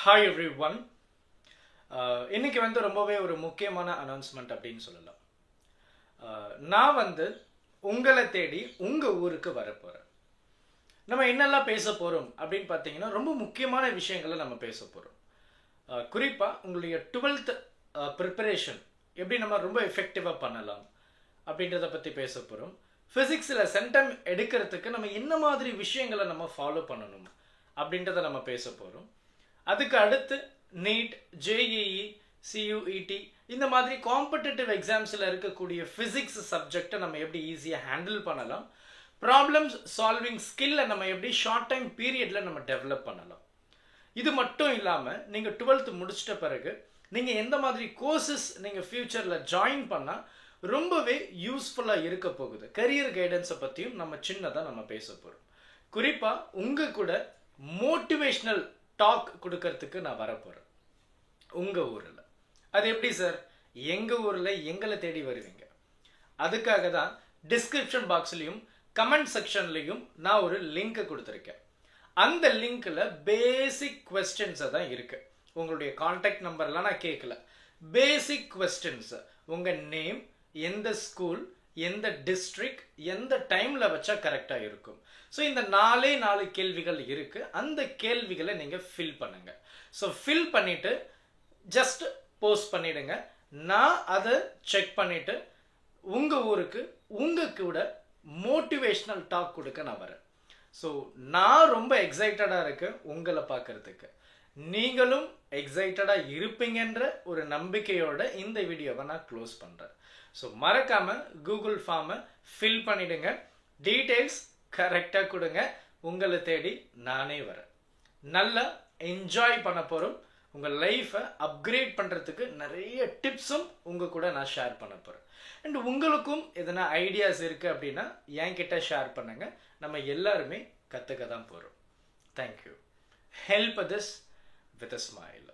Hi everyone. இன்னைக்கு வந்து ரொம்பவே ஒரு முக்கியமான அனௌன்ஸ்மெண்ட் அப்படின்னு சொல்லலாம். நான் வந்து உங்களை தேடி உங்க ஊருக்கு வர போறேன். நம்ம என்னெல்லாம் பேச போறோம் அப்படின்னு பார்த்தீங்கன்னா ரொம்ப முக்கியமான விஷயங்களை நம்ம பேச போறோம். குறிப்பா உங்களுடைய 12th ப்ரிப்பரேஷன் எப்படி நம்ம ரொம்ப எஃபெக்டிவா பண்ணலாம் அப்படின்றத பத்தி பேச போறோம். பிசிக்ஸ்ல சென்டம் எடுக்கிறதுக்கு நம்ம என்ன மாதிரி விஷயங்களை நம்ம ஃபாலோ பண்ணணும் அப்படின்றத நம்ம பேச போறோம். அதுக்கு அடுத்து நீட், ஜேஇஇ, சியூஇடி இந்த மாதிரி காம்படிட்டிவ் எக்ஸாம்ஸில் இருக்கக்கூடிய ஃபிசிக்ஸ் சப்ஜெக்டை நம்ம எப்படி ஈஸியாக ஹேண்டில் பண்ணலாம், ப்ராப்ளம்ஸ் சால்விங் ஸ்கில்லை நம்ம எப்படி ஷார்ட் டைம் பீரியடில் நம்ம டெவலப் பண்ணலாம். இது மட்டும் இல்லாமல் நீங்கள் 12th முடிச்சிட்ட பிறகு நீங்கள் எந்த மாதிரி கோர்சஸ் நீங்கள் ஃப்யூச்சரில் ஜாயின் பண்ணால் ரொம்பவே யூஸ்ஃபுல்லாக இருக்க போகுது, கரியர் கைடன்ஸை பற்றியும் நம்ம சின்னதாக நம்ம பேச போகிறோம். குறிப்பாக உங்கள் கூட மோட்டிவேஷ்னல் டாக் கொடுக்கறதுக்கு நான் வரப்போகிறேன் உங்கள் ஊரில். அது எப்படி சார்? எங்கள் ஊரில் எங்களை தேடி வருவீங்க. அதுக்காக தான் டிஸ்கிரிப்ஷன் பாக்ஸ்லையும் கமெண்ட் செக்ஷன்லையும் நான் ஒரு லிங்க்கை கொடுத்துருக்கேன். அந்த லிங்க்கில் பேசிக் கொஸ்டின்ஸை தான் இருக்குது. உங்களுடைய கான்டாக்ட் நம்பர்லாம் நான் கேட்கல. பேசிக் கொஸ்டின்ஸ், உங்கள் நேம், எந்த ஸ்கூல், எந்த டிஸ்ட்ரிக்ட், எந்த டைமில் வச்சா கரெக்டாக இருக்கும். ஸோ இந்த 4 கேள்விகள் இருக்குது. அந்த கேள்விகளை நீங்கள் ஃபில் பண்ணுங்கள். ஸோ ஃபில் பண்ணிவிட்டு ஜஸ்ட் போஸ்ட் பண்ணிவிடுங்க. நான் அதை செக் பண்ணிவிட்டு உங்கள் ஊருக்கு உங்கள் கூட மோட்டிவேஷ்னல் டாக் கொடுக்க நான் வரேன். ஸோ நான் ரொம்ப எக்ஸைட்டடாக இருக்கேன் உங்களை பார்க்குறதுக்கு. நீங்களும் எக்ஸைட்டடாக இருப்பீங்கன்ற ஒரு நம்பிக்கையோட இந்த வீடியோவை நான் க்ளோஸ் பண்ணுறேன். ஸோ மறக்காமல் கூகுள் ஃபார்மை ஃபில் பண்ணிவிடுங்க. டீட்டெயில்ஸ் கரெக்டாக கொடுங்க. உங்களை தேடி நானே வரேன். நல்லா என்ஜாய் பண்ண போகிறோம். உங்கள் லைஃப்பை அப்கிரேட் பண்ணுறதுக்கு நிறைய டிப்ஸும் உங்கள் கூட நான் ஷேர் பண்ண போகிறேன். அண்ட் உங்களுக்கும் எதனா ஐடியாஸ் இருக்குது அப்படின்னா என்கிட்ட ஷேர் பண்ணுங்கள். நம்ம எல்லாருமே கற்றுக்க தான் போகிறோம். Thank you. Help this with a smile.